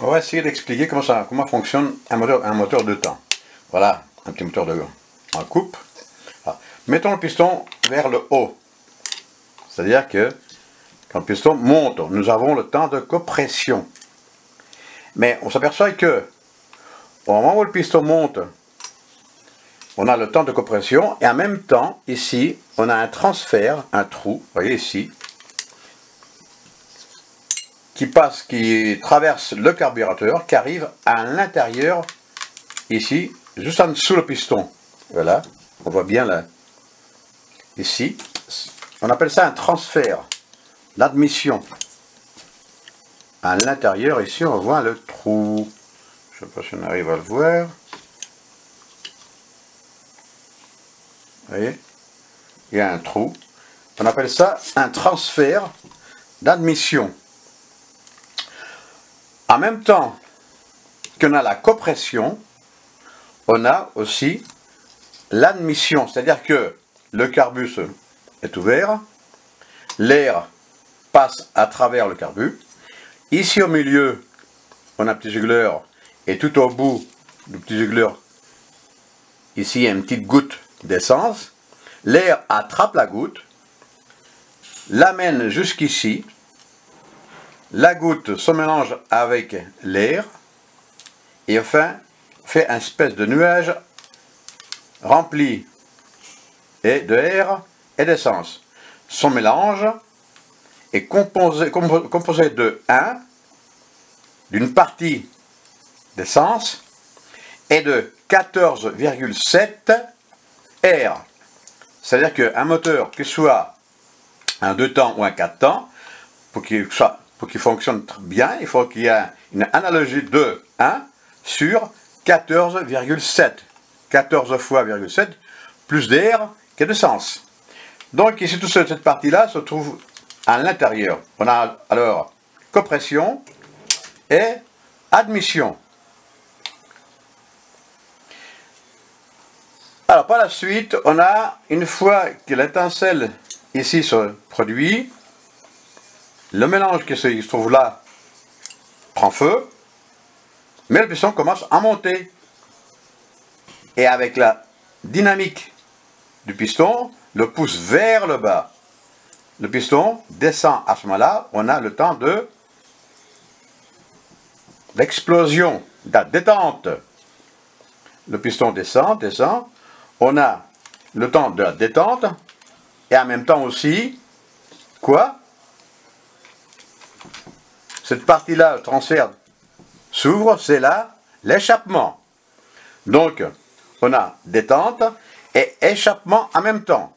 On va essayer d'expliquer comment fonctionne un moteur de temps. Voilà, un petit moteur en coupe. Alors, mettons le piston vers le haut. C'est-à-dire que quand le piston monte, nous avons le temps de compression. Mais on s'aperçoit que au moment où le piston monte, on a le temps de compression et en même temps, ici, on a un transfert, un trou, vous voyez ici, qui traverse le carburateur, qui arrive à l'intérieur, ici, juste en dessous le piston. Voilà, on voit bien là, ici, on appelle ça un transfert, l'admission. À l'intérieur, ici, on voit le trou. Je ne sais pas si on arrive à le voir. Vous voyez, il y a un trou. On appelle ça un transfert d'admission. En même temps qu'on a la compression, on a aussi l'admission, c'est-à-dire que le carbus est ouvert, l'air passe à travers le carbus. Ici au milieu, on a un petit juguleur, et tout au bout du petit juguleur, ici il y a une petite goutte d'essence. L'air attrape la goutte, l'amène jusqu'ici. La goutte se mélange avec l'air et enfin fait une espèce de nuage rempli d'air et d'essence. Son mélange est composé de 1, d'une partie d'essence et de 14,7 air. C'est-à-dire qu'un moteur, que ce soit un 2 temps ou un 4 temps, pour qu'il fonctionne bien, il faut qu'il y ait une analogie de 1 sur 14,7. 14 fois 0,7 plus d'air que d'essence. Donc ici, toute cette partie-là se trouve à l'intérieur. On a alors compression et admission. Alors par la suite, on a, une fois que l'étincelle ici se produit, le mélange qui se trouve là prend feu, mais le piston commence à monter. Et avec la dynamique du piston, le pousse vers le bas. Le piston descend à ce moment-là, on a le temps de l'explosion, de la détente. Le piston descend, on a le temps de la détente, et en même temps aussi, quoi? Cette partie-là, le transfert s'ouvre, c'est là l'échappement. Donc, on a détente et échappement en même temps.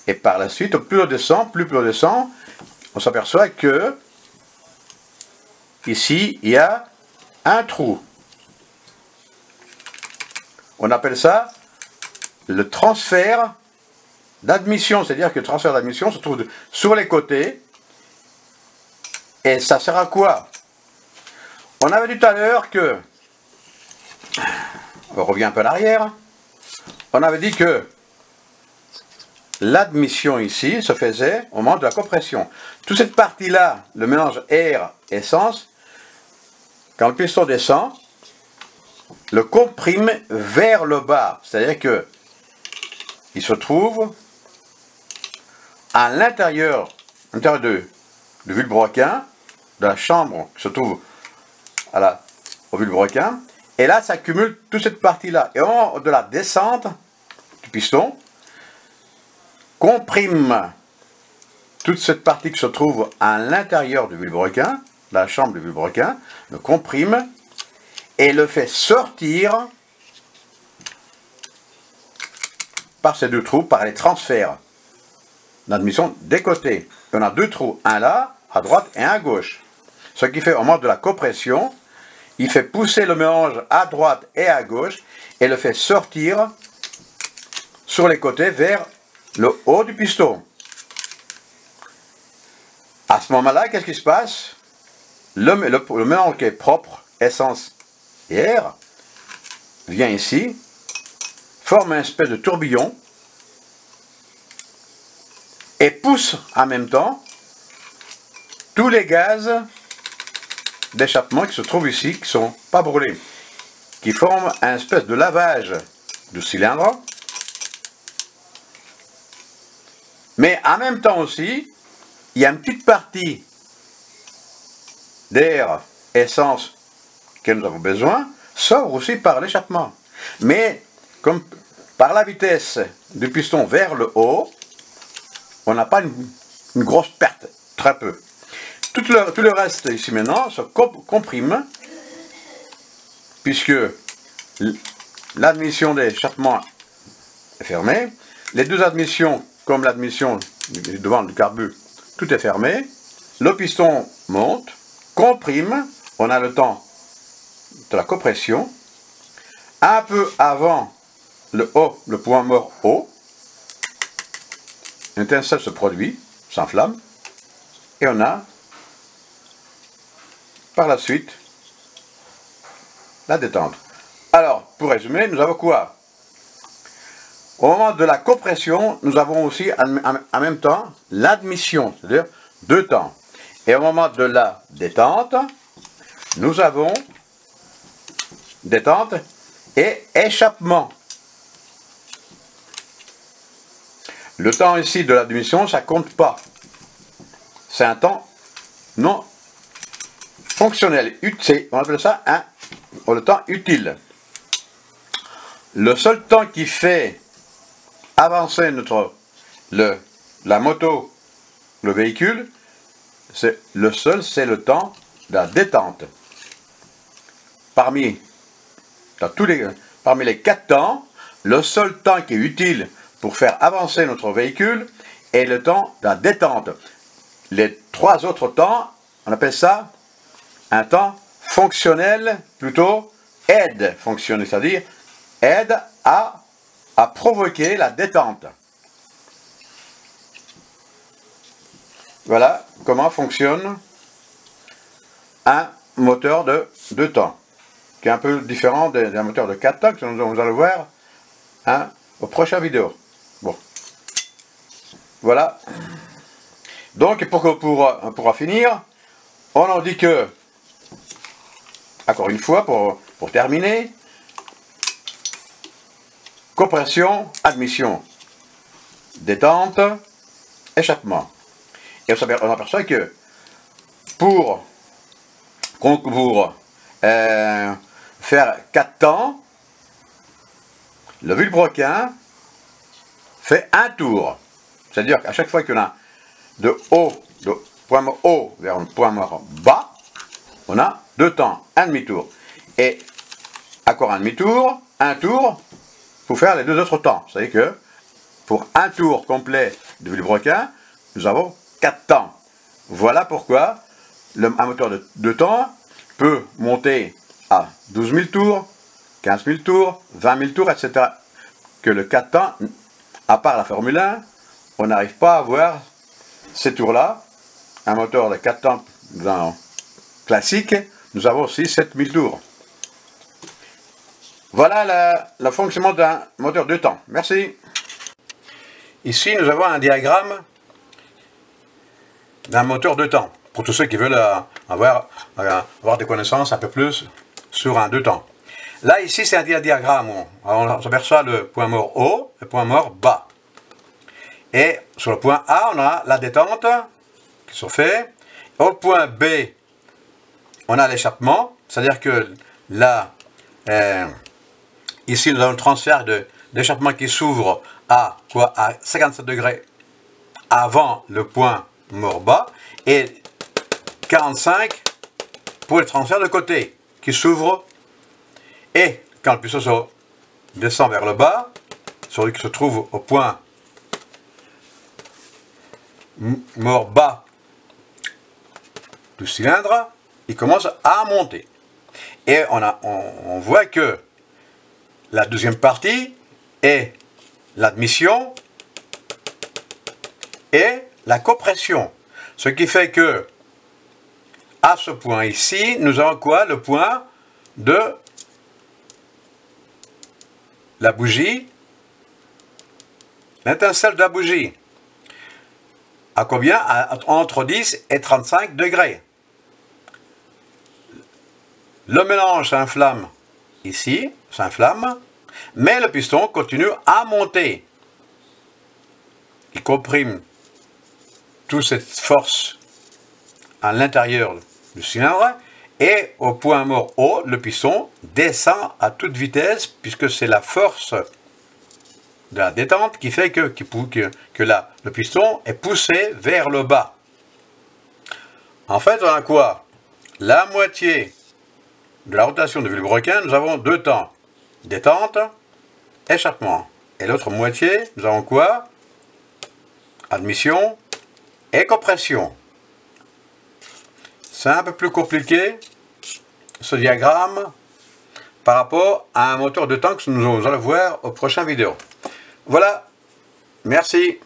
Et par la suite, plus on descend, on s'aperçoit que ici, il y a un trou. On appelle ça le transfert d'admission, c'est-à-dire que le transfert d'admission se trouve sur les côtés. Et ça sert à quoi? On avait dit tout à l'heure que, on revient un peu en arrière, on avait dit que l'admission ici se faisait au moment de la compression. Toute cette partie-là, le mélange air-essence, quand le piston descend, le comprime vers le bas. C'est-à-dire que il se trouve à l'intérieur du vilebrequin, de la chambre qui se trouve au vilebrequin, et là ça cumule toute cette partie-là. Et au moment de la descente du piston, comprime toute cette partie qui se trouve à l'intérieur du vilebrequin, de la chambre du vilebrequin, le comprime et le fait sortir par ces deux trous, par les transferts d'admission des côtés. On a deux trous, un là, à droite et un à gauche. Ce qui fait au moment de la compression, il fait pousser le mélange à droite et à gauche et le fait sortir sur les côtés vers le haut du piston. À ce moment-là, qu'est-ce qui se passe? Le mélange qui est propre, essence et air, vient ici, forme une espèce de tourbillon et pousse en même temps tous les gaz d'échappement qui se trouvent ici, qui ne sont pas brûlés, qui forment un espèce de lavage du cylindre. Mais en même temps aussi, il y a une petite partie d'air, essence que nous avons besoin, sort aussi par l'échappement. Mais comme par la vitesse du piston vers le haut, on n'a pas une grosse perte, très peu. Tout le reste ici maintenant se comprime, puisque l'admission d'échappement est fermée. Les deux admissions, comme l'admission devant du carbu, tout est fermé. Le piston monte, comprime, on a le temps de la compression. Un peu avant le point mort haut, une étincelle se produit, s'enflamme, et on a par la suite la détente. Alors, pour résumer, nous avons quoi? Au moment de la compression, nous avons aussi en même temps l'admission, c'est-à-dire 2 temps. Et au moment de la détente, nous avons détente et échappement. Le temps ici de l'admission, ça ne compte pas. C'est un temps non fonctionnel. On appelle ça le temps utile. Le seul temps qui fait avancer la moto, le véhicule, c'est le temps de la détente. Parmi les 4 temps, le seul temps qui est utile pour faire avancer notre véhicule est le temps de la détente. Les 3 autres temps, on appelle ça un temps fonctionnel, plutôt aide fonctionnel, c'est-à-dire aide à provoquer la détente. Voilà comment fonctionne un moteur de 2 temps, qui est un peu différent d'un moteur de 4 temps que nous allons voir au prochain vidéo. Bon, voilà. Donc pour finir, on en dit que, encore une fois, pour terminer, compression, admission, détente, échappement. Et on aperçoit que pour faire 4 temps, le vilebrequin fait un tour. C'est-à-dire qu'à chaque fois qu'on a de point mort haut vers le point mort bas, on a 2 temps, un demi-tour. Et encore un demi-tour, un tour, pour faire les 2 autres temps. C'est-à-dire que pour un tour complet de vilebrequin, nous avons 4 temps. Voilà pourquoi un moteur de 2 temps peut monter à 12 000 tours, 15 000 tours, 20 000 tours, etc. Que le 4 temps, à part la Formule 1, on n'arrive pas à avoir ces tours-là. Un moteur de 4 temps classique, nous avons aussi 7000 tours. Voilà le fonctionnement d'un moteur 2 temps. Merci. Ici, nous avons un diagramme d'un moteur 2 temps, pour tous ceux qui veulent avoir des connaissances un peu plus sur un 2 temps. Là, ici, c'est un diagramme où on s'aperçoit le point mort haut et le point mort bas. Et sur le point A, on a la détente qui se fait. Au point B, on a l'échappement, c'est-à-dire que là, ici, nous avons le transfert d'échappement qui s'ouvre à 57 degrés avant le point mort bas et 45 pour le transfert de côté qui s'ouvre. Et quand le piston descend vers le bas, celui qui se trouve au point mort bas du cylindre, il commence à monter. Et on voit que la deuxième partie est l'admission et la compression. Ce qui fait que, à ce point ici, nous avons quoi? Le point de la bougie, l'étincelle de la bougie. À combien? Entre 10 et 35 degrés. Le mélange s'inflamme ici, s'inflamme, mais le piston continue à monter. Il comprime toute cette force à l'intérieur du cylindre et au point mort haut, le piston descend à toute vitesse puisque c'est la force de la détente qui fait que le piston est poussé vers le bas. En fait, on a quoi? La moitié de la rotation du vilebrequin, nous avons deux temps. Détente, échappement. Et l'autre moitié, nous avons quoi? Admission et compression. C'est un peu plus compliqué, ce diagramme, par rapport à un moteur de temps que nous allons voir aux prochaines vidéos. Voilà, merci.